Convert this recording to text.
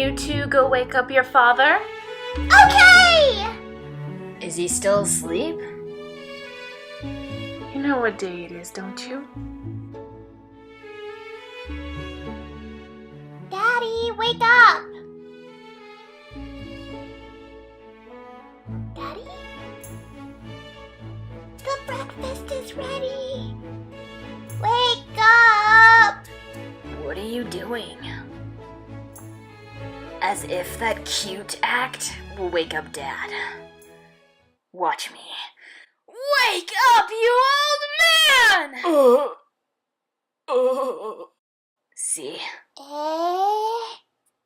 you to go wake up your father? Okay! Is he still asleep? You know what day it is, don't you? Daddy, wake up! Daddy? The breakfast is ready! Wake up! What are you doing? As if that cute act will wake up Dad. Watch me. Wake up, you old man! See? Eh?